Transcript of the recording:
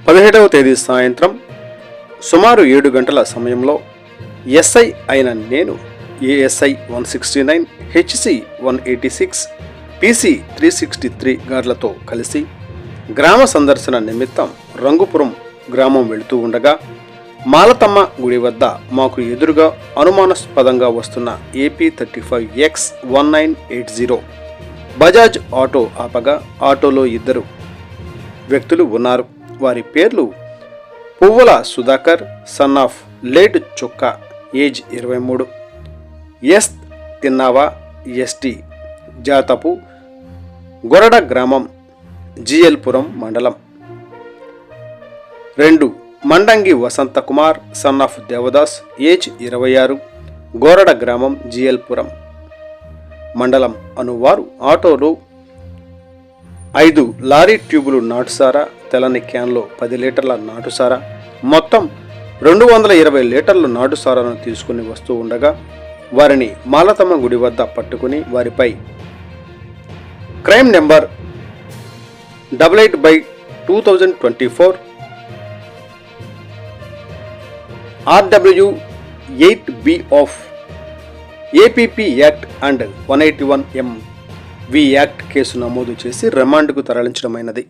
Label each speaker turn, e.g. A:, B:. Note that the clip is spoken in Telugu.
A: 17వ తేదీ సాయంత్రం సుమారు 7 గంటల సమయంలో ఎస్ఐ అయిన నేను ఏఎస్ఐ 169, హెచ్సి 186, పిసి 363 గార్లతో కలిసి గ్రామ సందర్శన నిమిత్తం రంగుపురం గ్రామం వెళుతూ ఉండగా మాలతమ్మ గుడి వద్ద మాకు ఎదురుగా అనుమానాస్పదంగా వస్తున్న AP35X 1980 బజాజ్ ఆటో ఆపగా ఆటోలో 2 వ్యక్తులు ఉన్నారు. వారి పేర్లు Puvvula Sudhakar, son of late Chukka, age 23, ఎస్ తిన్నావా, ఎస్టీ, జాతపు గొరడ గ్రామం, జిఎల్పురం మండలం. 2 Mandangi Vasantha Kumar, son of Devadas, age 26, Gorada గ్రామం, జిఎల్పురం మండలం అనువారు ఆటోలో 5 లారీ ట్యూబులు నాటుసారా, తెల్లని క్యాన్లో 10 లీటర్ల నాటుసారా, మొత్తం 220 లీటర్ల నాటుసారాను తీసుకుని వస్తూ ఉండగా వారిని మాలతమ్మ గుడి వద్ద పట్టుకుని వారిపై crime number 88/2024 RW 8B of APP act and 181M వి యాక్ట్ కేసు నమోదు చేసి రిమాండ్కు తరలించడమైనది.